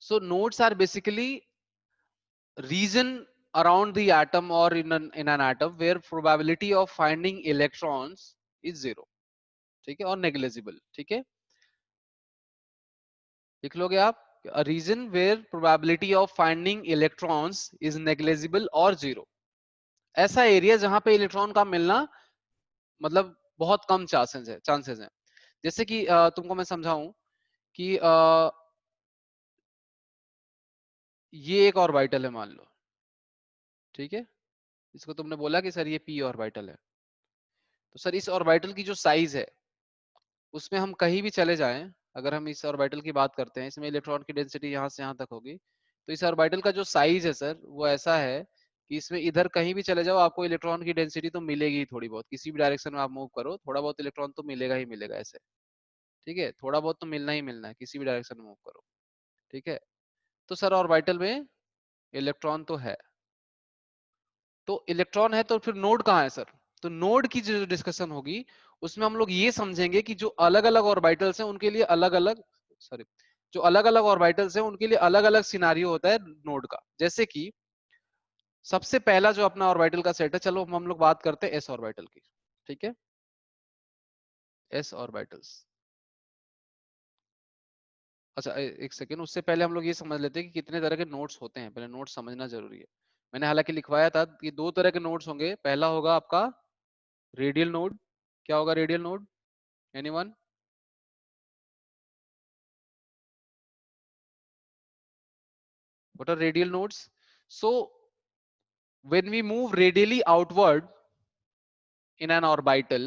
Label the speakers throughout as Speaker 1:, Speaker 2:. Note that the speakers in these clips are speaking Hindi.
Speaker 1: So nodes are basically region around the atom or in an atom where probability of finding electrons is zero. ठीक है, और negligible. ठीक है, लिख लोगे आप, a region where probability of finding electrons is negligible और zero. ऐसा एरिया जहां पे इलेक्ट्रॉन का मिलना मतलब बहुत कम चांसेस है। जैसे कि तुमको मैं समझाऊं कि ये एक ऑर्बिटल है मान लो, ठीक है, इसको तुमने बोला कि सर ये पी ऑर्बिटल है, तो सर इस ऑर्बिटल की जो साइज है उसमें हम कहीं भी चले जाएं, अगर हम इस ऑर्बिटल की बात करते हैं, इसमें इलेक्ट्रॉन की डेंसिटी यहाँ से यहाँ तक होगी, तो इस ऑर्बिटल का जो साइज है सर वो ऐसा है कि इसमें इधर कहीं भी चले जाओ आपको इलेक्ट्रॉन की डेंसिटी तो मिलेगी ही थोड़ी बहुत, किसी भी डायरेक्शन में आप मूव करो थोड़ा बहुत इलेक्ट्रॉन तो मिलेगा ही मिलेगा ऐसे। ठीक है, थोड़ा बहुत तो मिलना ही मिलना है किसी भी डायरेक्शन में मूव करो। ठीक है, तो सर ऑर्बिटल में इलेक्ट्रॉन तो है, तो इलेक्ट्रॉन है तो फिर नोड कहाँ है सर? तो नोड की जो डिस्कशन होगी उसमें हम लोग ये समझेंगे कि जो अलग अलग ऑर्बिटल्स हैं उनके लिए अलग अलग, सॉरी, जो अलग अलग ऑर्बिटल्स हैं उनके लिए अलग अलग सिनारियो होता है नोड का। जैसे कि सबसे पहला जो अपना ऑर्बिटल का सेट है, चलो हम लोग बात करते हैं एस ऑर्बिटल की। ठीक है, एस ऑर्बिटल्स। अच्छा एक सेकेंड, उससे पहले हम लोग ये समझ लेते हैं कि कितने तरह के नोड्स होते हैं, पहले नोड्स समझना जरूरी है। मैंने हालांकि लिखवाया था कि दो तरह के नोड्स होंगे, पहला होगा आपका रेडियल नोड। क्या होगा radial node? Anyone? What are radial nodes? So when we move radially outward in an orbital,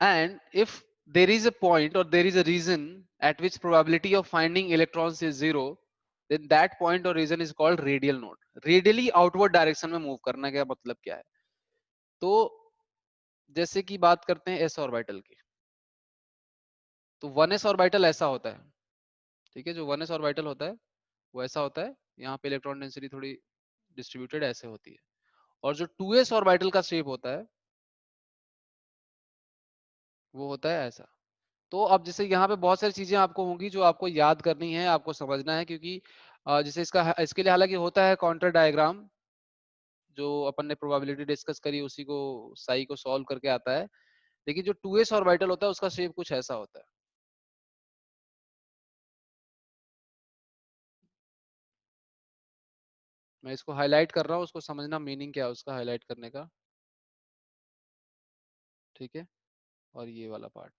Speaker 1: and if there is a point or there is a region at which probability of finding electrons is zero, then that point or region is called radial node. Radially outward direction में move करना क्या मतलब क्या है? तो जैसे कि बात करते हैं s ऑर्बिटल की, तो 1s ऑर्बिटल ऐसा होता है। ठीक है, जो 1s ऑर्बिटल होता है वो ऐसा होता है, यहाँ पे इलेक्ट्रॉन डेंसिटी थोड़ी डिस्ट्रीब्यूटेड ऐसे होती है। और जो 2s ऑर्बिटल का शेप होता है वो होता है ऐसा। तो अब जैसे यहाँ पे बहुत सारी चीजें आपको होंगी जो आपको याद करनी है, आपको समझना है, क्योंकि जैसे इसके लिए हालांकि होता है काउंटर डायग्राम, जो अपन ने प्रोबेबिलिटी डिस्कस करी उसी को साई को सॉल्व करके आता है। लेकिन जो 2s ऑर्बिटल होता है उसका शेप कुछ ऐसा होता है। मैं इसको हाईलाइट कर रहा हूँ, उसको समझना मीनिंग क्या है उसका हाईलाइट करने का। ठीक है, और ये वाला पार्ट,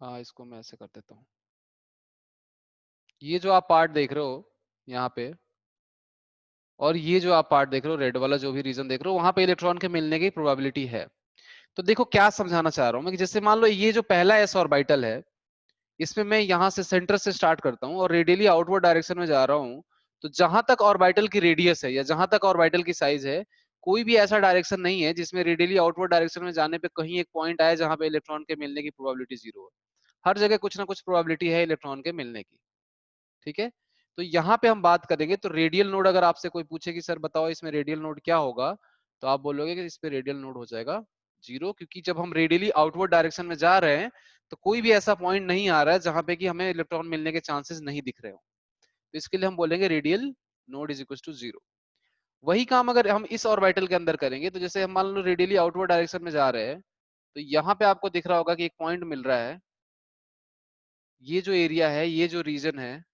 Speaker 1: हाँ इसको मैं ऐसे कर देता हूँ। ये जो आप पार्ट देख रहे हो यहाँ पे, और ये जो आप पार्ट देख रहे हो रेड वाला जो भी रीजन देख रहे हो, वहां पे इलेक्ट्रॉन के मिलने की प्रोबेबिलिटी है। तो देखो क्या समझाना चाह रहा हूं मैं, कि जैसे मान लो ये जो पहला एस ऑर्बिटल है, इसमें मैं यहां से सेंटर से स्टार्ट करता हूं और रेडियली आउटवर्ड डायरेक्शन में जा रहा हूं, तो जहां तक ऑर्बिटल की रेडियस है या जहां तक ऑर्बिटल की साइज है, कोई भी ऐसा डायरेक्शन नहीं है जिसमें रेडियली आउटवर्ड डायरेक्शन में जाने पे कहीं एक पॉइंट आए जहां पे इलेक्ट्रॉन के मिलने की प्रोबेबिलिटी जीरो है। हर जगह कुछ ना कुछ प्रोबेबिलिटी है इलेक्ट्रॉन के मिलने की। ठीक है, तो यहाँ पे हम बात करेंगे, तो रेडियल नोड अगर आपसे कोई पूछे कि सर बताओ इसमें रेडियल नोड क्या होगा, तो आप बोलोगे कि इस पे रेडियल नोड हो जाएगा जीरो, क्योंकि जब हम रेडियली आउटवर्ड डायरेक्शन में जा रहे हैं तो कोई भी ऐसा पॉइंट नहीं आ रहा है जहां पे कि हमें इलेक्ट्रॉन मिलने के चांसेस नहीं दिख रहे हो, तो इसके लिए हम बोलेंगे radial node is equal to zero. वही काम अगर हम इस ऑर्बिटल के अंदर करेंगे, तो जैसे हम मान लो रेडियली आउटवर्ड डायरेक्शन में जा रहे हैं, तो यहाँ पे आपको दिख रहा होगा कि एक पॉइंट मिल रहा है, ये जो एरिया है, ये जो रीजन है,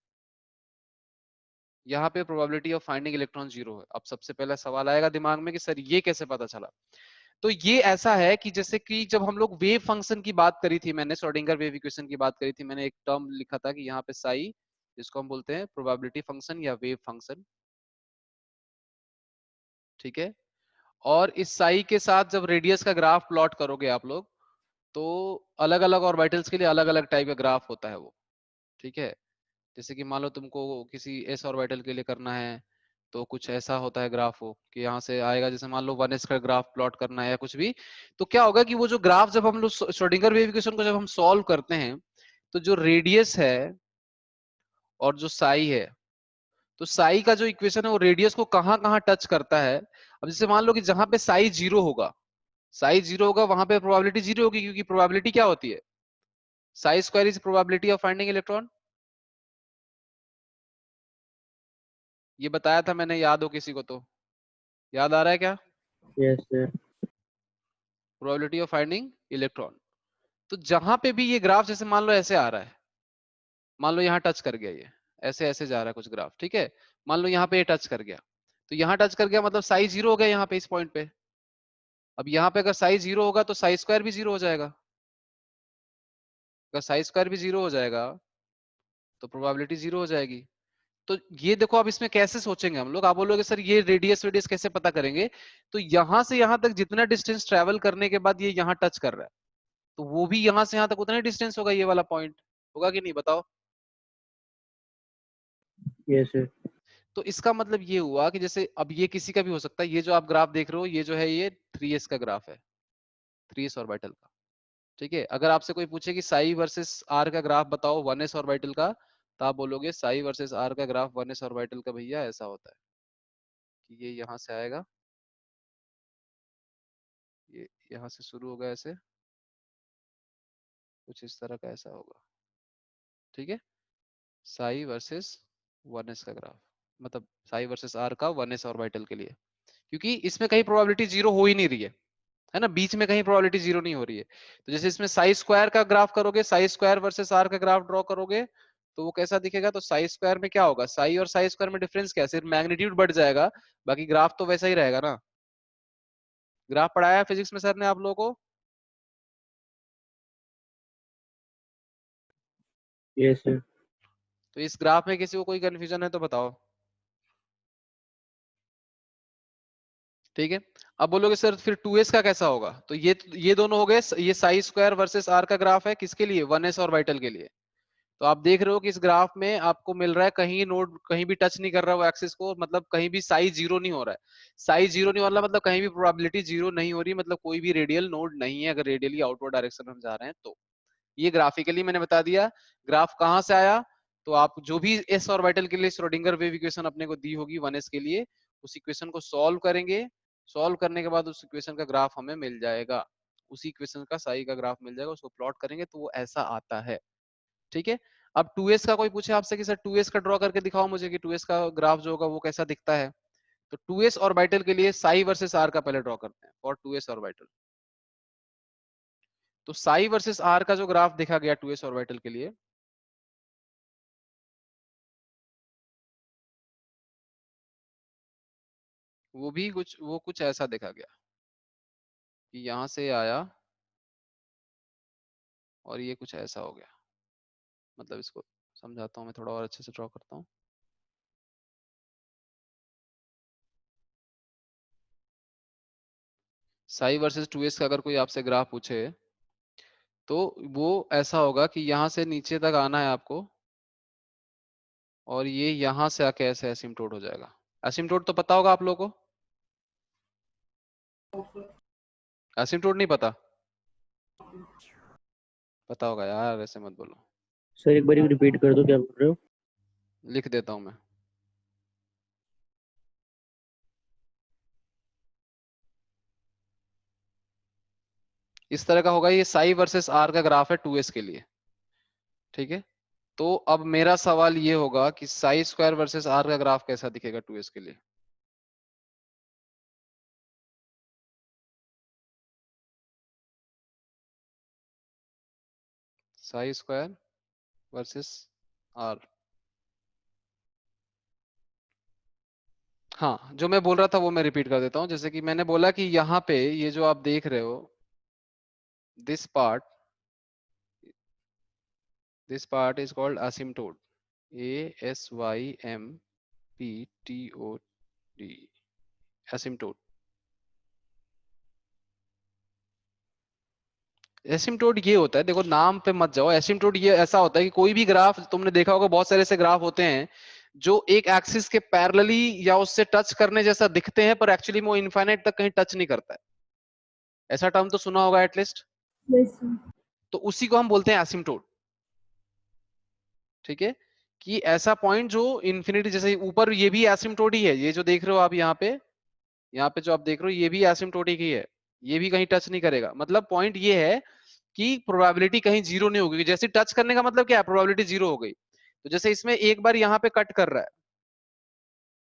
Speaker 1: यहाँ पे probability of finding electron zero है। अब सबसे पहला सवाल आएगा दिमाग में कि सर ये कैसे पता चला? तो ये ऐसा है कि जैसे कि जब हम लोग वेव फंक्शन की बात करी थी, मैंने श्रोडिंगर वेव इक्वेशन की बात करी थी, मैंने एक टर्म लिखा था कि यहाँ पे साई, जिसको हम बोलते हैं प्रोबेबिलिटी फंक्शन या वेव फंक्शन। ठीक है, और इस साई के साथ जब रेडियस का ग्राफ प्लॉट करोगे आप लोग, तो अलग अलग ऑर्बिटल्स के लिए अलग अलग टाइप का ग्राफ होता है वो। ठीक है, जैसे कि मान लो तुमको किसी एस ऑर्बिटल के लिए करना है, तो कुछ ऐसा होता है ग्राफ हो कि यहाँ से आएगा, जैसे मान लो 1s का ग्राफ प्लॉट करना है या कुछ भी, तो क्या होगा कि वो जो ग्राफ जब हम लोग श्रोडिंगर वेव इक्वेशन को जब हम सॉल्व करते हैं, तो जो रेडियस है और जो साई है, तो साई का जो इक्वेशन है वो रेडियस को कहाँ कहाँ टच करता है। अब जैसे मान लो कि जहां पे साई जीरो होगा, साई जीरो होगा वहां पे प्रोबेबिलिटी जीरो होगी, क्योंकि प्रोबेबिलिटी क्या होती है? Sai square is probability of finding electron. ये बताया था मैंने, याद हो किसी को तो? याद आ रहा है क्या?
Speaker 2: Yes sir.
Speaker 1: Probability of finding electron. तो जहां पे भी ये ग्राफ जैसे मान लो ऐसे आ रहा है, मान लो यहाँ टच कर गया, ये ऐसे ऐसे जा रहा है कुछ ग्राफ, ठीक है, मान लो यहाँ पे ये टच कर गया, तो यहाँ टच कर गया मतलब साई जीरो हो गया यहाँ पे इस पॉइंट पे। अब यहाँ पे अगर साई जीरो होगा तो साई स्क्वायर भी जीरो हो जाएगा। अगर साई स्क्वायर भी जीरो हो जाएगा तो प्रोबेबिलिटी जीरो हो जाएगी। तो ये देखो, अब इसमें कैसे सोचेंगे हम लोग? आप बोलोगे सर ये रेडियस वेडियस कैसे पता करेंगे? तो यहां से यहां तक जितना डिस्टेंस ट्रेवल करने के बाद ये यहाँ टच कर रहा है, तो वो भी यहां से यहां तक उतना ही डिस्टेंस होगा, ये वाला पॉइंट होगा कि नहीं, बताओ?
Speaker 2: Yes sir.
Speaker 1: तो इसका मतलब ये हुआ कि जैसे अब ये किसी का भी हो सकता है, ये जो आप ग्राफ देख रहे हो ये जो है ये 3s का ग्राफ है, 3s ऑर्बिटल का, ठीक है। अगर आपसे कोई पूछे कि साई वर्सेस आर का ग्राफ बताओ 1s ऑर्बिटल का, तो आप बोलोगे साई वर्सेस आर का ग्राफ 1s ऑर्बिटल का भैया ऐसा होता है कि ये यहाँ से आएगा, ये यहाँ से शुरू होगा ऐसे, कुछ इस तरह का ऐसा होगा, ठीक है। साई वर्सेस 1s का ग्राफ, मतलब साई वर्सेस आर का 1s ऑर्बिटल के लिए, क्योंकि इसमें कहीं प्रोबेबिलिटी जीरो हो ही नहीं रही है ना, बीच में कहीं प्रोबेबिलिटी जीरो नहीं हो रही है। तो जैसे इसमें साई स्क्वायर का ग्राफ करोगे, साई स्क्वायर वर्सेस आर का ग्राफ ड्रॉ करोगे, तो वो कैसा दिखेगा? तो साई स्क्वायर में क्या होगा, साई और साई स्क्वायर में डिफरेंस क्या है? सिर्फ मैग्नीट्यूड बढ़ जाएगा, बाकी ग्राफ तो वैसा ही रहेगा ना। ग्राफ पढ़ाया फिजिक्स में सर ने आप लोगों को?
Speaker 2: Yes sir.
Speaker 1: तो इस ग्राफ में किसी को कोई कंफ्यूजन है तो बताओ, ठीक है। अब बोलोगे सर फिर 2s का कैसा होगा? तो ये दोनों हो गए, ये साई स्क्वायर वर्सेस आर का ग्राफ है, किसके लिए? 1s ऑर्बिटल के लिए। तो आप देख रहे हो कि इस ग्राफ में आपको मिल रहा है कहीं नोड कहीं भी टच नहीं कर रहा है वो एक्सिस को, मतलब कहीं भी साई जीरो नहीं हो रहा है। साई जीरो नहीं हो रहा मतलब कहीं भी प्रोबेबिलिटी जीरो नहीं हो रही, मतलब कोई भी रेडियल नोड नहीं है, अगर रेडियली आउटवर्ड डायरेक्शन में हम जा रहे हैं तो। ये ग्राफिकली मैंने बता दिया। ग्राफ कहां से आया? तो आप जो भी एस ऑर्बिटल के लिए श्रोडिंगर वेव इक्वेशन अपने को दी होगी 1s के लिए, उस इक्वेशन को सॉल्व करेंगे, सॉल्व करने के बाद उस इक्वेशन का ग्राफ हमें मिल जाएगा, उसी इक्वेशन का साई का ग्राफ मिल जाएगा, उसको प्लॉट करेंगे तो वो ऐसा आता है, ठीक है। अब 2s का कोई पूछे आपसे कि सर 2s का ड्रॉ करके दिखाओ मुझे कि 2s का ग्राफ जो होगा वो कैसा दिखता है, तो 2s ऑर्बिटल के लिए साई वर्सेस आर का पहले ड्रॉ करते हैं फॉर 2s ऑर्बिटल। तो साई वर्सेस आर का जो ग्राफ देखा गया 2s ऑर्बिटल के लिए, वो कुछ ऐसा देखा गया कि यहां से आया और ये कुछ ऐसा हो गया। मतलब इसको समझाता हूं मैं, थोड़ा और अच्छे से ड्रॉ करता हूं। साई वर्सेस 2s का अगर कोई आपसे ग्राफ पूछे तो वो ऐसा होगा कि यहां से नीचे तक आना है आपको, और ये यहां से आके ऐसे एसिम्प्टोट हो जाएगा। एसिम्प्टोट तो पता होगा आप लोगों को? एसिम्प्टोट नहीं पता? पता होगा यार, ऐसे मत बोलो।
Speaker 2: सर एक बार रिपीट कर दो, क्या बोल रहे हो?
Speaker 1: लिख देता हूं मैं। इस तरह का होगा, ये साई वर्सेस आर का ग्राफ है 2s के लिए, ठीक है। तो अब मेरा सवाल ये होगा कि साई स्क्वायर वर्सेस आर का ग्राफ कैसा दिखेगा 2s के लिए? साई स्क्वायर वर्सेस आर, हाँ जो मैं बोल रहा था वो मैं रिपीट कर देता हूं। जैसे कि मैंने बोला कि यहाँ पे ये जो आप देख रहे हो, this part is called asymptote, ASYMPTOT, asymptote। Asymptote ये होता है, देखो नाम पे मत जाओ, एसिम्प्टोट ये ऐसा होता है कि कोई भी ग्राफ तुमने देखा होगा, बहुत सारे ऐसे ग्राफ होते हैं जो एक एक्सिस के पैरेलली या उससे टच करने जैसा दिखते हैं, पर एक्चुअली वो इनफाइनाइट तक कहीं टच नहीं करता है। ऐसा टर्म तो सुना होगा एटलीस्ट।
Speaker 3: Yes, sir.
Speaker 1: तो उसी को हम बोलते हैं एसिम्प्टोट, ठीक है। कि ऐसा पॉइंट जो इन्फिनिटी जैसे, ऊपर ये भी एसिम्प्टोट ही है, ये जो देख रहे हो आप यहाँ पे जो आप देख रहे हो ये भी एसिम्प्टोटिक ही है, ये भी कहीं टच नहीं करेगा। मतलब पॉइंट ये है कि प्रोबेबिलिटी कहीं जीरो नहीं होगी। जैसे टच करने का मतलब क्या है, प्रोबेबिलिटी जीरो हो गई। तो जैसे इसमें एक बार यहाँ पे कट कर रहा है,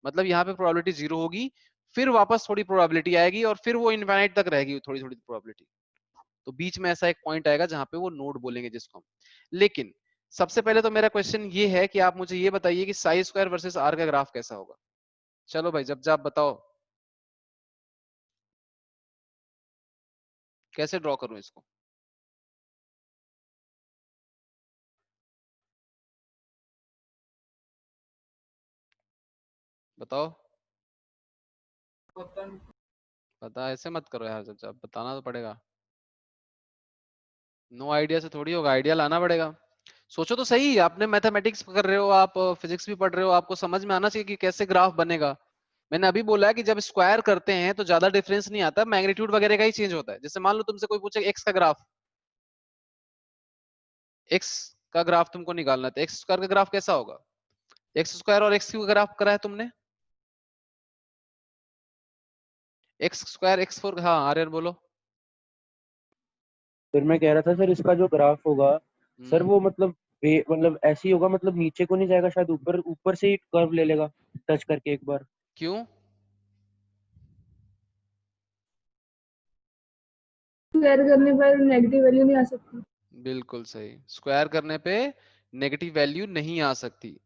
Speaker 1: मतलब यहाँ पे प्रोबेबिलिटी जीरो होगी, फिर वापस थोड़ी प्रोबेबिलिटी आएगी और फिर वो इनफाइनाइट तक रहेगी थोड़ी थोड़ी प्रोबेबिलिटी। तो बीच में ऐसा एक पॉइंट आएगा जहां पे वो नोड बोलेंगे जिसको हम। लेकिन सबसे पहले तो मेरा क्वेश्चन ये है कि आप मुझे ये बताइए कि साई स्क्वायर वर्सेस आर का ग्राफ कैसा होगा। चलो भाई जब जब बताओ कैसे ड्रॉ करूं इसको। बताओ। पता ऐसे मत करो यार, जब जब बताना तो पड़ेगा। नो आइडिया से थोड़ी होगा, आइडिया लाना पड़ेगा। सोचो तो सही, आपने मैथमेटिक्स कर रहे हो, आप फिजिक्स भी पढ़ रहे हो, आपको समझ में आना चाहिए कि कैसे ग्राफ बनेगा। मैंने अभी बोला है कि जब स्क्वायर करते हैं तो ज्यादा डिफरेंस नहीं आता, मैग्नीट्यूड वगैरह का ही चेंज होता है। जैसे मान लो तुमसे कोई पूछे एक्स का ग्राफ, एक्स का ग्राफ तुमको निकालना है, तो एक्स स्क्वायर का ग्राफ कैसा होगा। एक्स स्क्वायर और एक्स क्यूब का ग्राफ करा है तुमने, एक्स स्क्वायर एक्स फोर। हाँ आर्यन बोलो।
Speaker 2: फिर मैं कह रहा था सर, इसका जो ग्राफ होगा सर,
Speaker 1: हम्म।
Speaker 2: वो मतलब मतलब ऐसे ही होगा, मतलब नीचे को नहीं जाएगा शायद, ऊपर ऊपर से ही कर्व ले लेगा टच करके एक बार।
Speaker 1: क्यों।
Speaker 3: स्क्वायर करने पर नेगेटिव वैल्यू नहीं आ सकती।
Speaker 1: बिल्कुल सही, स्क्वायर करने पे नेगेटिव वैल्यू नहीं आ सकती।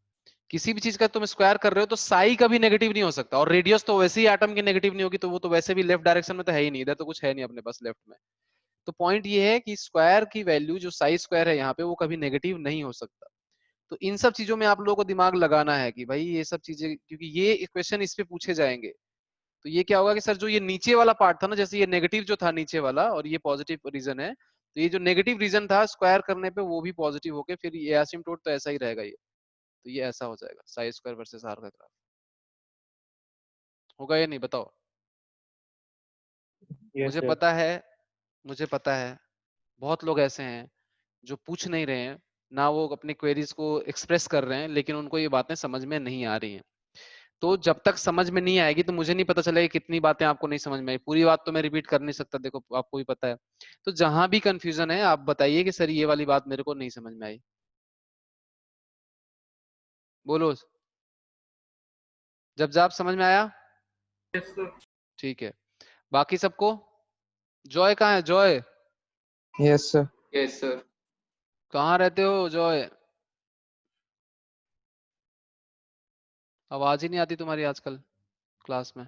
Speaker 1: किसी भी चीज का तुम स्क्वायर कर रहे हो तो साई कभी नेगेटिव नहीं हो सकता, और रेडियस तो वैसे ही एटम की नेगेटिव नहीं होगी, तो वो तो वैसे भी लेफ्ट डायरेक्शन में तो है ही नहीं, इधर तो कुछ है नहीं अपने पास लेफ्ट में। तो पॉइंट ये है कि स्क्वायर की वैल्यू जो साई स्क्वायर है यहाँ पे वो कभी नेगेटिव नहीं हो सकता। तो इन सब चीजों में आप लोगों को दिमाग लगाना है कि भाई ये सब चीजें, क्योंकि ये क्वेश्चन इस पे पूछे जाएंगे। तो ये क्या होगा कि सर जो ये नीचे वाला पार्ट था ना, जैसे ये नेगेटिव जो था नीचे वाला और ये पॉजिटिव रीजन है, तो ये जो नेगेटिव रीजन था स्क्वायर करने पे वो भी पॉजिटिव होके फिर ये एसिम्प्टोट तो ऐसा ही रहेगा ये। तो ये ऐसा हो जाएगा साई स्क्वायर वर्सेस आर का ग्राफ। होगा या नहीं बताओ।
Speaker 2: यस
Speaker 1: मुझे
Speaker 2: सर।
Speaker 1: पता है, मुझे पता है बहुत लोग ऐसे हैं जो पूछ नहीं रहे हैं, ना वो अपनी क्वेरीज को एक्सप्रेस कर रहे हैं, लेकिन उनको ये बातें समझ में नहीं आ रही हैं। तो जब तक समझ में नहीं आएगी तो मुझे नहीं पता चलेगा कितनी बातें आपको नहीं समझ में आई। पूरी बात तो मैं रिपीट कर नहीं सकता, देखो आपको भी पता है। तो जहां भी कंफ्यूजन है आप बताइए कि सर ये वाली बात मेरे को नहीं समझ में आई। बोलो। जब आप समझ में आया।
Speaker 3: Yes sir.
Speaker 1: ठीक है। बाकी सबको। जॉय कहाँ है Joy.
Speaker 4: Yes sir.
Speaker 3: Yes sir.
Speaker 1: कहाँ रहते हो जॉय। आवाज ही नहीं आती तुम्हारी आजकल क्लास में।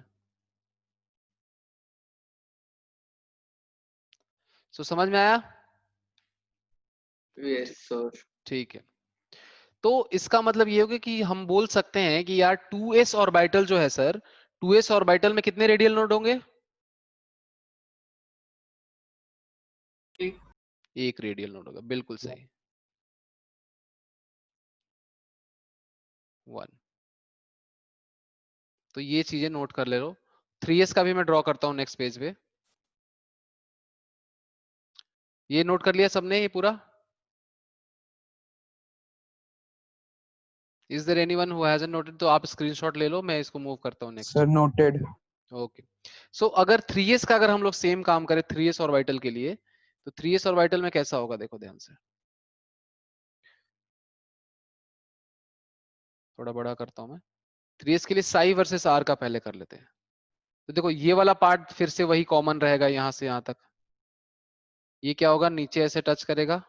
Speaker 1: सो समझ में आया।
Speaker 3: Yes sir.
Speaker 1: ठीक है। तो इसका मतलब ये होगा कि हम बोल सकते हैं कि यार 2s ऑर्बिटल जो है सर, 2s ऑर्बिटल में कितने रेडियल नोड होंगे। एक रेडियल नोड होगा, बिल्कुल सही। 1। तो ये चीजें नोट कर ले लो। 3s का भी मैं ड्रॉ करता हूँ नेक्स्ट पेज पे। ये नोट कर लिया सबने ये पूरा। Is there anyone who hasn't noted, तो आप स्क्रीनशॉट ले लो, मैं इसको मूव करता हूँ नेक्स्ट।
Speaker 4: Sir noted.
Speaker 1: ओके। सो अगर 3s का अगर हम लोग सेम काम करें 3s ऑर्बिटल के लिए, तो 3s ऑर्बिटल में कैसा होगा देखो ध्यान से। थोड़ा बड़ा करता हूं मैं। 3s के लिए साई वर्सेस आर का पहले कर लेते हैं। तो देखो ये वाला पार्ट फिर से वही कॉमन रहेगा यहां से यहां तक। ये क्या होगा, नीचे ऐसे टच करेगा,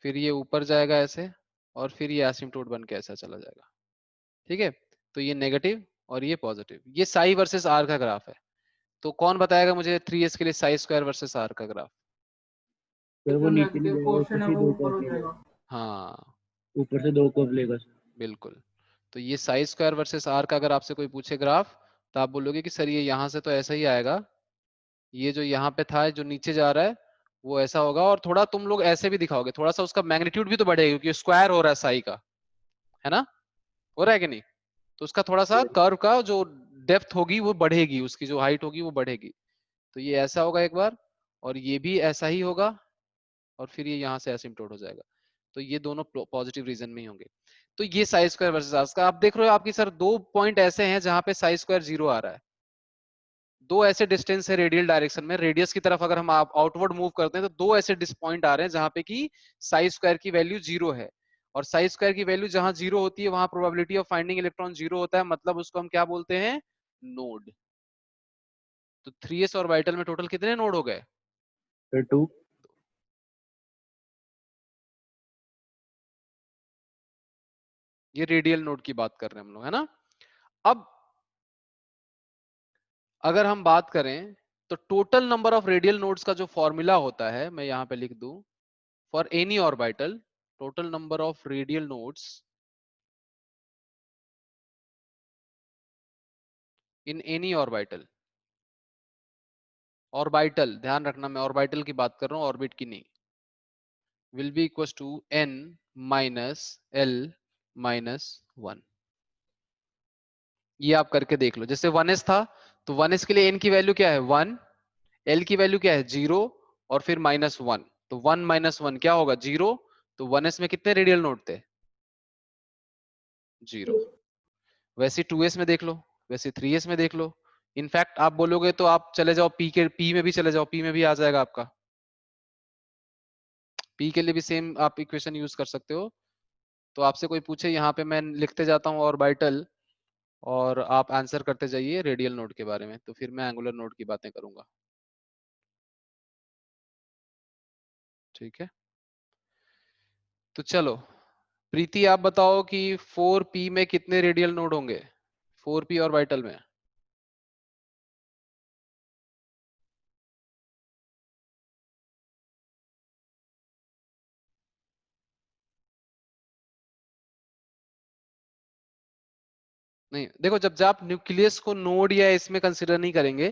Speaker 1: फिर ये ऊपर जाएगा ऐसे, और फिर ये एसिम्प्टोट बन के ऐसा चला जाएगा। ठीक है। तो ये नेगेटिव और ये पॉजिटिव, ये साई वर्सेस आर का ग्राफ है। तो कौन बताएगा मुझे 3s के लिए साई स्क्वायर वर्सेस आर का ग्राफ।
Speaker 2: सर वो
Speaker 3: जो
Speaker 2: नीचे नहीं
Speaker 3: नेगेटिव
Speaker 2: जाएगा, ऊपर
Speaker 3: पोर्शन है
Speaker 2: से ही
Speaker 3: वो
Speaker 2: दो
Speaker 3: ऊपर
Speaker 2: कर्व
Speaker 3: हो
Speaker 2: लेगा।
Speaker 3: जाएगा।
Speaker 1: हाँ
Speaker 2: ऊपर से दो कर्व लेगा सर।
Speaker 1: बिल्कुल। तो ये साई स्क्वायर वर्सेस आर का अगर आपसे कोई पूछे ग्राफ, तो आप बोलोगे कि सर ये यहाँ से तो ऐसा ही आएगा, ये जो यहाँ पे था जो नीचे जा रहा है वो ऐसा होगा, और थोड़ा तुम लोग ऐसे भी दिखाओगे, थोड़ा सा उसका मैग्नीट्यूड भी तो बढ़ेगा क्योंकि स्क्वायर हो रहा है साई का, है ना। हो रहा है कि नहीं। तो उसका थोड़ा सा कर्व का जो डेप्थ होगी वो बढ़ेगी, उसकी जो हाइट होगी वो बढ़ेगी। तो ये ऐसा होगा एक बार, और ये भी ऐसा ही होगा, और फिर ये यहाँ से एसिम्प्टोट हो जाएगा। तो ये दोनों पॉजिटिव रीजन में ही होंगे। तो ये साई स्क्वायर वर्सेस आर का आप देख रहे हो, आपकी सर दो पॉइंट ऐसे हैं जहां पे साई स्क्वायर जीरो आ रहा है। दो ऐसे डिस्टेंस है रेडियल डायरेक्शन में, रेडियस की तरफ अगर हम आउटवर्ड मूव करते हैं तो दो ऐसे पॉइंट आ रहे हैं जहां पे कि साई स्क्वायर की वैल्यू 0 है, और साई स्क्वायर की वैल्यू जहां 0 होती है वहां प्रोबेबिलिटी ऑफ फाइंडिंग इलेक्ट्रॉन 0 होता है, मतलब उसको हम क्या बोलते हैं, नोड। तो 3s ऑर्बिटल में टोटल कितने नोड हो गए,
Speaker 2: फिर 2।
Speaker 1: ये रेडियल नोड की बात कर रहे हैं हम लोग, है ना। अब अगर हम बात करें तो total number of radial nodes का जो फॉर्मूला होता है, मैं यहां पे लिख दूं, for any orbital total number of radial nodes in any orbital, orbital ध्यान रखना मैं ऑर्बिटल की बात कर रहा हूं, ऑर्बिट की नहीं, will be equal to n minus l minus 1। ये आप करके देख लो, जैसे 1s था तो 1s के लिए n की वैल्यू क्या है 1, l की वैल्यू क्या है 0 और फिर -1, तो 1 माइनस 1 क्या होगा 0। तो 1s में कितने रेडियल नोड थे 0। वैसे 2s में देख लो, वैसे 3s में देख लो, इनफैक्ट आप बोलोगे तो आप चले जाओ p में भी चले जाओ, p में भी आ जाएगा आपका, p के लिए भी सेम आप इक्वेशन यूज कर सकते हो। तो आपसे कोई पूछे यहाँ पे मैं लिखते जाता हूँ ऑर्बिटल और आप आंसर करते जाइए रेडियल नोड के बारे में, तो फिर मैं एंगुलर नोड की बातें करूंगा, ठीक है। तो चलो प्रीति आप बताओ कि 4p में कितने रेडियल नोड होंगे, 4p ऑर्बिटल में। नहीं देखो, जब आप न्यूक्लियस को नोड या इसमें कंसिडर नहीं करेंगे,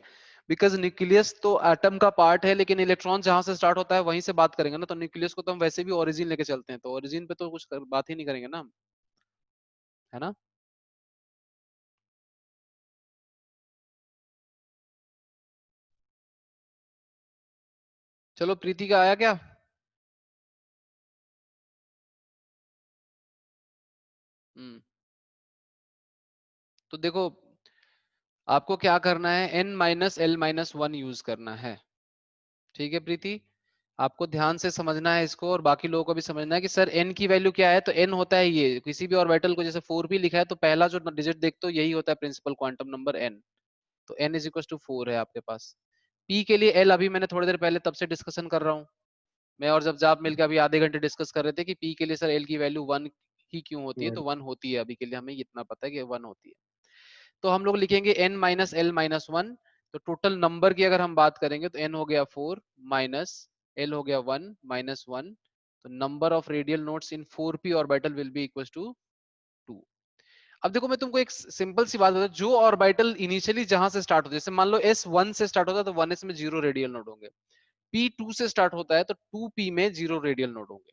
Speaker 1: बिकॉज न्यूक्लियस तो एटम का पार्ट है, लेकिन इलेक्ट्रॉन जहां से स्टार्ट होता है वहीं से बात करेंगे ना, तो न्यूक्लियस को तो हम वैसे भी ओरिजिन लेके चलते हैं, तो ओरिजिन पे तो कुछ बात ही नहीं करेंगे ना हम, है ना। चलो प्रीति का आया क्या। हम्म। तो देखो आपको क्या करना है, n minus L minus 1 use करना है, ठीक है प्रीति। आपको ध्यान से समझना है इसको, और बाकी लोगों को भी समझना है कि सर n की वैल्यू क्या है, तो n होता है ये, किसी भी ऑर्बिटल को जैसे 4p लिखा है तो पहला जो डिजिट देखते हो यही होता है प्रिंसिपल क्वांटम नंबर n, तो n इज इक्वल टू 4 है आपके पास। p के लिए l अभी मैंने थोड़ी देर पहले तब से डिस्कशन कर रहा हूँ मैं, और जब जाप मिलकर अभी आधे घंटे डिस्कस कर रहे थे कि p के लिए सर l की वैल्यू 1 ही क्यों होती है, तो 1 होती है, अभी के लिए हमें इतना पता है कि 1 होती है। तो हम लोग लिखेंगे n माइनस एल माइनस 1, तो टोटल नंबर की अगर हम बात करेंगे तो n हो गया 4 माइनस l हो गया 1 माइनस 1, तो number of radial nodes in 4p orbital will be equal to 2। अब देखो मैं तुमको एक सिंपल सी बात बता, जो ऑर्बिटल इनिशियली जहां से स्टार्ट होता है, जैसे मान लो s1 से स्टार्ट होता है तो 1s में 0 रेडियल नोड होंगे, p2 से स्टार्ट होता है तो 2p में 0 रेडियल नोड होंगे,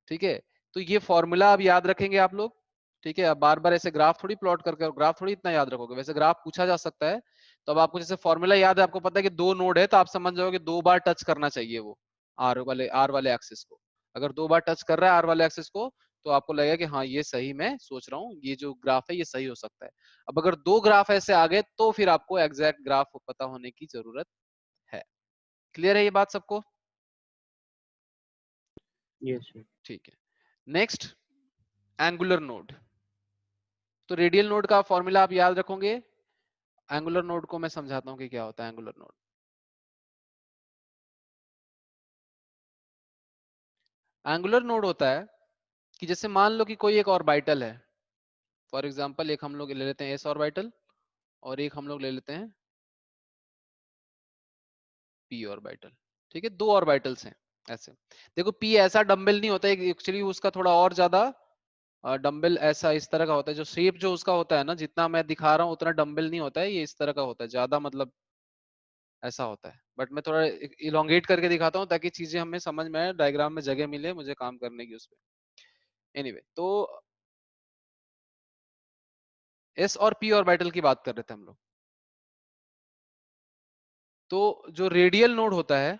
Speaker 1: ठीक है। तो ये फॉर्मूला अब याद रखेंगे आप लोग, ठीक है। अब बार बार ऐसे ग्राफ थोड़ी प्लॉट करके, ग्राफ थोड़ी इतना याद रखोगे, वैसे ग्राफ पूछा जा सकता है। तो अब आपको जैसे फॉर्मूला याद है, आपको पता है कि दो नोड है, तो आप समझ जाओगे दो बार टच करना चाहिए वो आर वाले एक्सिस को। अगर दो बार टच कर रहा है आर वाले एक्सिस को, तो आपको लगेगा कि हाँ ये सही मैं सोच रहा हूँ, ये जो ग्राफ है ये सही हो सकता है। अब अगर दो ग्राफ ऐसे आ गए तो फिर आपको एग्जैक्ट ग्राफ पता होने की जरूरत है। क्लियर है ये बात सबको,
Speaker 2: यस सर।
Speaker 1: ठीक है। नेक्स्ट एंगुलर नोड, तो रेडियल नोड का फॉर्मूला आप याद रखोगे, एंगुलर नोड को मैं समझाता हूँ कि क्या होता है एंगुलर नोड। एंगुलर नोड होता है कि जैसे मान लो कि कोई एक ऑर्बिटल है, फॉर एग्जांपल एक हम लोग ले लेते हैं एस ऑर्बिटल, और एक हम लोग ले लेते हैं पी ऑर्बिटल, ठीक है। दो ऑर्बिटल्स हैं ऐसे। देखो पी ऐसा डंबल नहीं होता है, एक्चुअली उसका थोड़ा और ज्यादा डंबल ऐसा इस तरह का होता है, जो शेप जो उसका होता है ना, जितना मैं दिखा रहा हूँ उतना डंबल नहीं होता है, ये इस तरह का होता है ज्यादा, मतलब ऐसा होता है। बट मैं थोड़ा इलोंगेट करके दिखाता हूँ ताकि चीजें हमें समझ में आए, डायग्राम में जगह मिले मुझे काम करने की उस पर। एनीवे तो एस और पी ऑर्बिटल की बात कर रहे थे हम लोग। तो जो रेडियल नोड होता है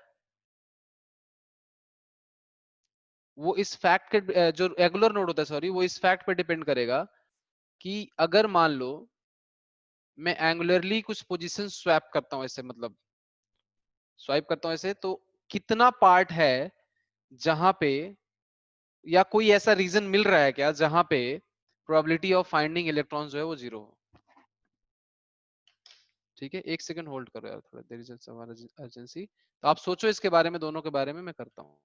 Speaker 1: वो इस फैक्ट के, जो एंगुलर नोड होता है सॉरी, वो इस फैक्ट पे डिपेंड करेगा कि अगर मान लो मैं एंगुलरली कुछ पोजीशन स्वैप करता हूं ऐसे, मतलब स्वाइप करता हूं ऐसे, तो कितना पार्ट है जहां पे, या कोई ऐसा रीजन मिल रहा है क्या जहां पे प्रोबेबिलिटी ऑफ फाइंडिंग इलेक्ट्रॉन जो है वो 0 हो? ठीक है, एक सेकंड होल्ड करो यार थोड़ा, देयर इज सम अर्जेंसी। तो आप सोचो इसके बारे में, दोनों के बारे में मैं करता हूँ।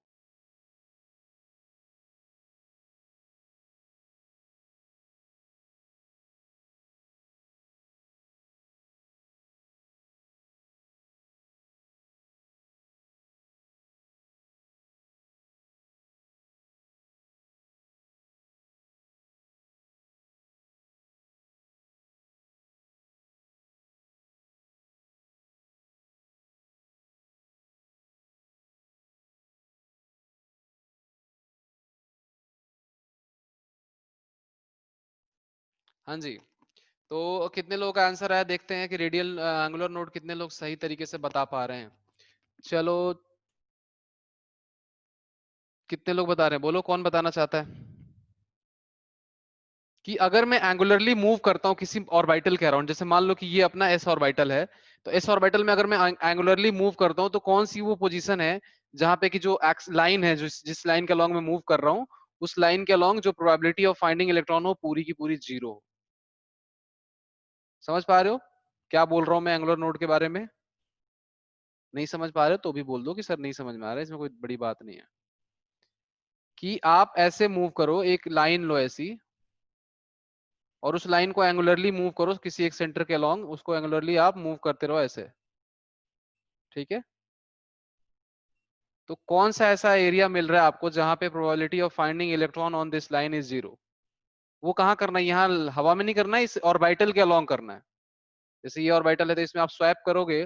Speaker 1: हाँ जी, तो कितने लोगों का आंसर आया देखते हैं कि रेडियल एंगुलर नोड कितने लोग सही तरीके से बता पा रहे हैं। चलो, कितने लोग बता रहे हैं, बोलो कौन बताना चाहता है कि अगर मैं एंगुलरली मूव करता हूं किसी ऑर्बिटल के अराउंड, जैसे मान लो कि ये अपना एस ऑर्बिटल है, तो एस ऑर्बिटल में अगर मैं एंगुलरली मूव करता हूं तो कौन सी वो पोजीशन है जहां पे कि जो लाइन है, जिस लाइन के अलॉन्ग मैं मूव कर रहा हूं, उस लाइन के अलॉन्ग जो प्रोबेबिलिटी ऑफ फाइंडिंग इलेक्ट्रॉन हो पूरी की पूरी 0 हो। समझ पा रहे हो क्या बोल रहा हूं मैं एंगुलर नोड के बारे में? नहीं समझ पा रहे हो तो भी बोल दो कि सर नहीं समझ में आ रहा है, इसमें कोई बड़ी बात नहीं है। कि आप ऐसे मूव करो, एक लाइन लो ऐसी, और उस लाइन को एंगुलरली मूव करो किसी एक सेंटर के अलॉन्ग, उसको एंगुलरली आप मूव करते रहो ऐसे, ठीक है? तो कौन सा ऐसा एरिया मिल रहा है आपको जहां पे probability of finding electron on this line is 0? वो कहाँ करना है? यहाँ हवा में नहीं करना है, इस ऑर्बिटल के अलॉन्ग करना है। जैसे ये ऑर्बिटल है तो इसमें आप स्वैप करोगे,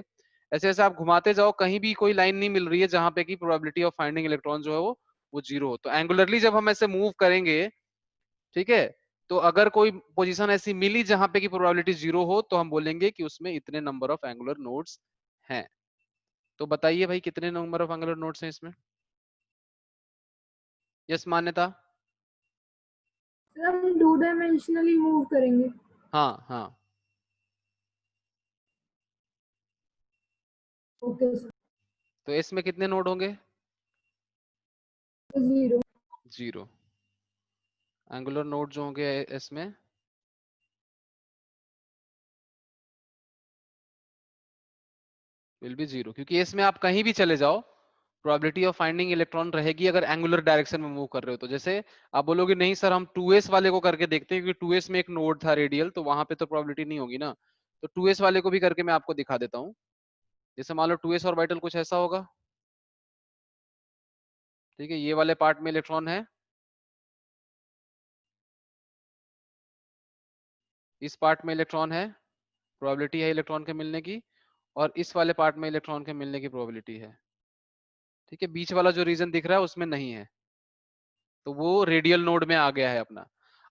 Speaker 1: ऐसे ऐसे आप घुमाते जाओ, कहीं भी कोई लाइन नहीं मिल रही है जहां पे की प्रोबेबिलिटी ऑफ फाइंडिंग इलेक्ट्रॉन जो है वो 0 हो। तो एंगुलरली जब हम ऐसे मूव करेंगे, ठीक है, तो अगर कोई पोजीशन ऐसी मिली जहां पे की प्रोबेबिलिटी 0 हो, तो हम बोलेंगे कि उसमें इतने नंबर ऑफ एंगुलर नोड्स हैं। तो बताइए भाई कितने नंबर ऑफ एंगुलर नोड्स हैं इसमें? यस मान्यता?
Speaker 3: सर हम 2 डायमेंशनली मूव करेंगे।
Speaker 1: हाँ हाँ।
Speaker 3: Okay sir.
Speaker 1: तो इसमें कितने नोड होंगे?
Speaker 3: 0।
Speaker 1: 0 एंगुलर नोड जो होंगे इसमें, विल बी 0, क्योंकि इसमें आप कहीं भी चले जाओ प्रोबेबिलिटी ऑफ फाइंडिंग इलेक्ट्रॉन रहेगी अगर एंगुलर डायरेक्शन में मूव कर रहे हो तो। जैसे आप बोलोगे नहीं सर हम 2s वाले को करके देखते हैं, क्योंकि 2s में एक नोड था रेडियल, तो वहां पे तो प्रोबेबिलिटी नहीं होगी ना। तो 2s वाले को भी करके मैं आपको दिखा देता हूँ। जैसे मान लो 2s ऑर्बिटल कुछ ऐसा होगा, ठीक है, ये वाले पार्ट में इलेक्ट्रॉन है, इस पार्ट में इलेक्ट्रॉन है, प्रोबेबिलिटी है इलेक्ट्रॉन के मिलने की, और इस वाले पार्ट में इलेक्ट्रॉन के मिलने की प्रोबेबिलिटी है। ठीक है, बीच वाला जो रीजन दिख रहा है उसमें नहीं है, तो वो रेडियल नोड में आ गया है अपना।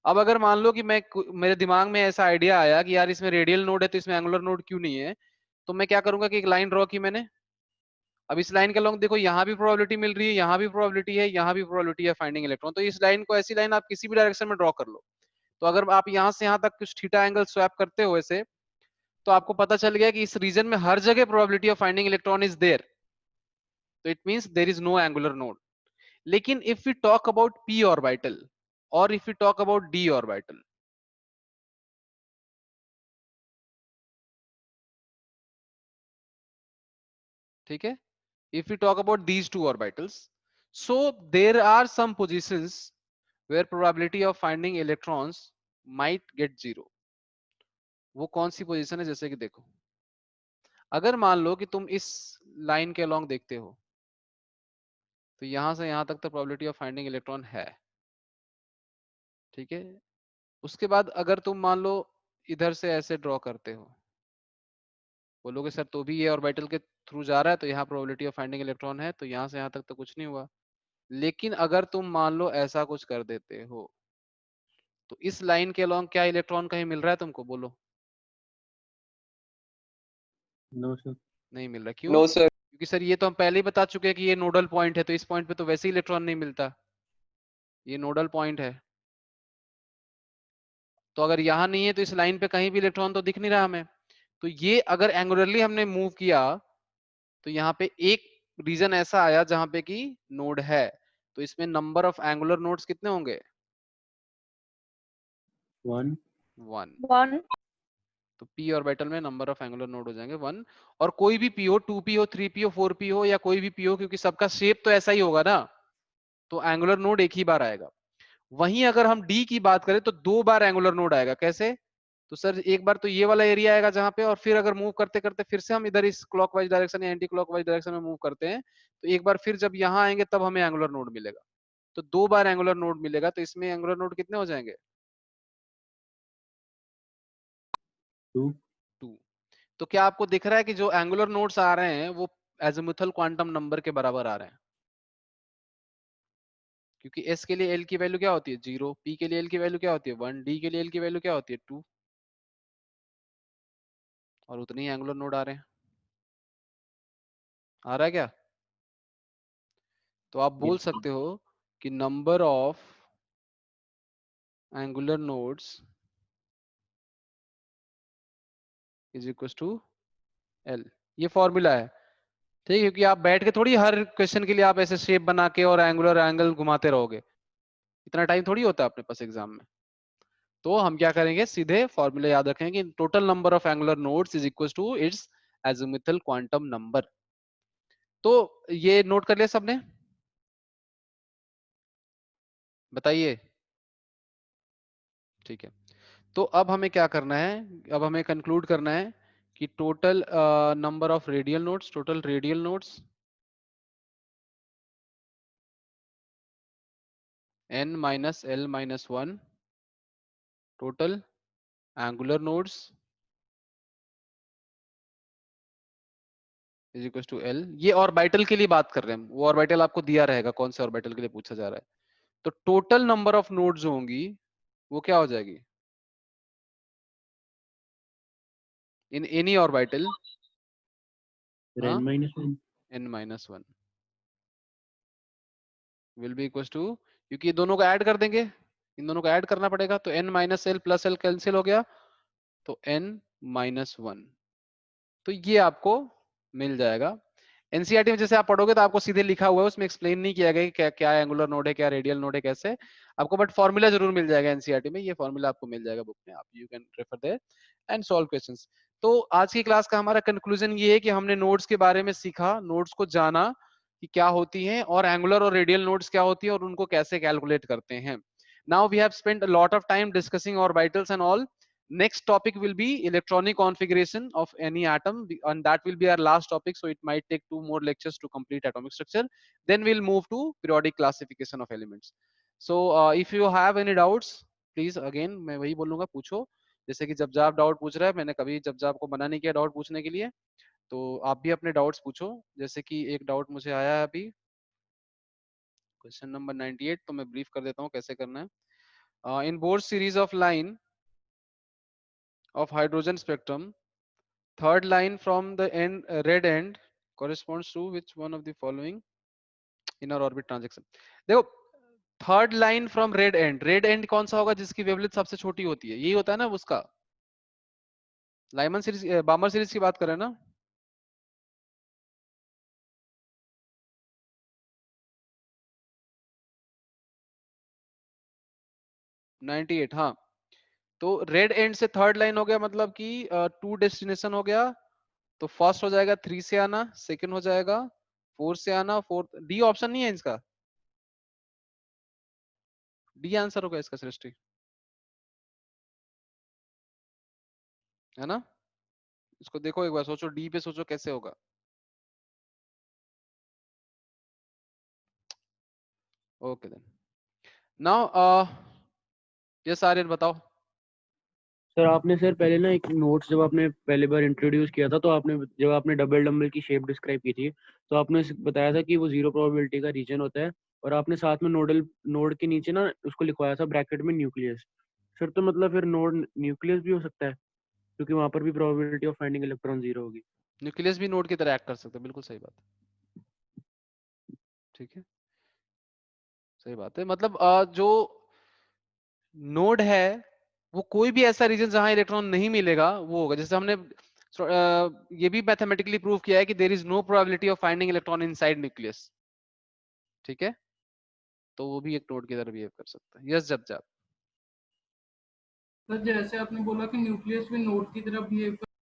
Speaker 1: अब अगर मान लो कि मेरे दिमाग में ऐसा आइडिया आया कि यार इसमें रेडियल नोड है तो इसमें एंगुलर नोड क्यों नहीं है, तो मैं क्या करूंगा कि एक लाइन ड्रॉ की मैंने। अब इस लाइन के अलॉन्ग देखो, यहाँ भी प्रोबेबिलिटी मिल रही है, यहाँ भी प्रोबेबिलिटी है, यहाँ भी प्रोबेबिलिटी है फाइंडिंग इलेक्ट्रॉन। तो इस लाइन को, ऐसी लाइन आप किसी भी डायरेक्शन में ड्रॉ कर लो, तो अगर आप यहाँ से यहाँ तक कुछ थीटा एंगल स्वैप करते हो ऐसे, तो आपको पता चल गया कि इस रीजन में हर जगह probability of finding electron is there, तो it means there is no angular node. लेकिन if we talk about p orbital और if we talk about d orbital, ठीक है, if we talk about these two orbitals, so there are some positions where probability of finding electrons might get 0। वो कौन सी पोजीशन है? जैसे कि देखो, अगर मान लो कि तुम इस लाइन के अलॉन्ग देखते हो, तो यहां से यहां तक तो प्रोबेबिलिटी ऑफ फाइंडिंग इलेक्ट्रॉन है, ठीक है। उसके बाद अगर तुम मान लो इधर से ऐसे ड्रॉ करते हो, बोलोगे सर तो भी ये ऑर्बिटल के थ्रू जा रहा है, तो यहाँ प्रोबेबिलिटी ऑफ फाइंडिंग इलेक्ट्रॉन है, तो यहाँ से यहाँ तक तो कुछ नहीं हुआ। लेकिन अगर तुम मान लो ऐसा कुछ कर देते हो, तो इस लाइन के अलॉन्ग क्या इलेक्ट्रॉन कहीं मिल रहा है तुमको? बोलो।
Speaker 2: No sir.
Speaker 1: नहीं मिल रहा, क्यों?
Speaker 4: No, sir.
Speaker 1: क्योंकि सर ये तो हम पहले ही बता चुके हैं कि ये नोडल पॉइंट है, तो इस पॉइंट पे तो वैसे ही इलेक्ट्रॉन नहीं मिलता, ये नोडल पॉइंट है। तो अगर यहाँ नहीं है तो इस लाइन पे कहीं भी इलेक्ट्रॉन तो दिख नहीं रहा हमें। तो ये अगर एंगुलरली हमने मूव किया तो यहाँ पे एक रीजन ऐसा आया जहां पे कि नोड है, तो इसमें नंबर ऑफ एंगुलर नोड्स कितने होंगे?
Speaker 2: 1
Speaker 1: 1।
Speaker 5: 1
Speaker 1: तो p ऑर्बिटल में नंबर ऑफ एंगुलर नोड हो जाएंगे 1। और कोई भी p हो, 2p हो, 3p हो, 4p हो, या कोई भी p हो, क्योंकि सबका शेप तो ऐसा ही होगा ना, तो एंगुलर नोड एक ही बार आएगा। वहीं अगर हम d की बात करें तो 2 बार एंगुलर नोड आएगा। कैसे? तो सर एक बार तो ये वाला एरिया आएगा जहां पे, और फिर अगर मूव करते करते फिर से हम इधर इस क्लॉकवाइज डायरेक्शन या एंटी क्लॉकवाइज डायरेक्शन में मूव करते हैं, तो एक बार फिर जब यहाँ आएंगे तब हमें एंगुलर नोड मिलेगा। तो 2 बार एंगुलर नोड मिलेगा, तो इसमें एंगुलर नोड कितने हो जाएंगे?
Speaker 2: 2
Speaker 1: 2। तो क्या आपको दिख रहा है कि जो एंगुलर नोड्स आ रहे हैं वो एजिमुथल क्वांटम नंबर के बराबर आ रहे हैं? क्योंकि s के लिए l की वैल्यू क्या होती है 0, p के लिए l की वैल्यू क्या होती है 1, d के लिए l की वैल्यू क्या होती है 2, और उतने ही एंगुलर नोड आ रहे हैं। आ रहा है क्या? तो आप बोल
Speaker 2: Yes.
Speaker 1: सकते हो कि number of angular nodes is equal to l। ये फॉर्मूला है, ठीक है? क्योंकि आप बैठ के थोड़ी हर क्वेश्चन के लिए आप ऐसे शेप बना के और एंगुलर एंगल घुमाते रहोगे, इतना टाइम थोड़ी होता है अपने पास एग्जाम में। तो हम क्या करेंगे, सीधे फॉर्मूला याद रखेंगे कि total number of angular nodes is equal to its azimuthal quantum number. तो ये नोट कर लिया सबने? बताइए। ठीक है, तो अब हमें क्या करना है, अब हमें कंक्लूड करना है कि total number of radial nodes, total radial nodes n minus l minus 1, total angular nodes is equal to l। ये ऑर्बिटल के लिए बात कर रहे हैं, वो ऑर्बिटल आपको दिया रहेगा कौन से ऑर्बिटल के लिए पूछा जा रहा है। तो टोटल नंबर ऑफ नोड्स जो होंगी वो क्या हो जाएगी in any orbital?
Speaker 2: n minus 1
Speaker 1: n minus 1 will be equal to, क्योंकि ये दोनों को ऐड कर देंगे, इन दोनों को ऐड करना पड़ेगा, तो n minus l plus l cancel हो गया, तो n माइनस 1। तो ये आपको मिल जाएगा। एनसीईआरटी में जैसे आप पढ़ोगे तो आपको सीधे लिखा हुआ है, उसमें एक्सप्लेन नहीं किया गया कि क्या क्या एंगुलर नोड है, क्या रेडियल नोड है, कैसे आपको, बट फॉर्मूला जरूर मिल जाएगा एनसीईआरटी में। ये फॉर्मूला आपको मिल जाएगा बुक में, आप you can refer there and solve questions. तो आज की क्लास का हमारा कंक्लूजन ये है कि हमने नोड्स के बारे में सीखा, नोड्स को जाना कि क्या होती हैं, और एंगुलर और रेडियल नोड्स क्या होती है और उनको कैसे कैलकुलेट करते हैं। Now we have spent a lot of time discussing orbitals and all. Next topic will be electronic configuration of any atom, and that will be our last topic, so it might take 2 more lectures to complete atomic structure. Then we'll move to periodic classification of elements. So if you have any doubts, please, again मैं वही बोलूंगा, पूछो। जैसे कि जब आप डाउट पूछ रहा है, मैंने कभी जब को मना नहीं किया डाउट पूछने के लिए, तो आप भी अपने डाउट्स पूछो। जैसे कि एक डाउट मुझे आया है अभी, क्वेश्चन नंबर 98, तो मैं ब्रीफ कर देता हूँ कैसे करना है। इन board series of line of hydrogen spectrum, third line from the end red end corresponds to which one of the following inner orbit transaction? देखो, third line from red and, red and कौन सा होगा जिसकी वेवलेंथ सबसे छोटी होती है, यही होता है ना उसका। लाइमन सीरीज, बामर सीरीज की बात करें ना? नाइनटी एट, हाँ। तो रेड एंड से थर्ड लाइन हो गया, मतलब कि 2 डेस्टिनेशन हो गया। तो फर्स्ट हो जाएगा 3 से आना, सेकंड हो जाएगा 4 से आना, फोर्थ, डी ऑप्शन नहीं है इसका, डी आंसर होगा इसका सृष्टि, है ना? इसको देखो एक बार, सोचो डी पे, सोचो कैसे होगा। Okay then, now yes Aryan बताओ।
Speaker 2: सर आपने सर पहले ना एक नोट्स जब आपने पहले बार इंट्रोड्यूस किया था, तो आपने जब आपने डबल डम्बल की शेप डिस्क्राइब की थी, तो आपने बताया था कि वो 0 प्रोबेबिलिटी का रीजन होता है, और आपने साथ में नोड के नीचे ना उसको लिखवाया था ब्रैकेट में न्यूक्लियस। सर तो मतलब फिर नोड न्यूक्लियस भी हो सकता है, क्योंकि वहां पर भी प्रोबेबिलिटी ऑफ फाइंडिंग इलेक्ट्रॉन 0 होगी।
Speaker 1: न्यूक्लियस भी नोड की तरह एक्ट कर सकता है, बिल्कुल सही बात, ठीक है, सही बात है। मतलब जो नोड है वो कोई भी ऐसा रीजन जहां इलेक्ट्रॉन नहीं मिलेगा वो होगा। जैसे हमने ये भी मैथमेटिकली प्रूव किया है कि there is no probability of finding electron inside nucleus. ठीक है, तो वो भी एक नोड की तरह बिहेव कर सकता है। यस जब
Speaker 5: सर जैसे आपने बोला कि न्यूक्लियस भी नोड की तरह बिहेव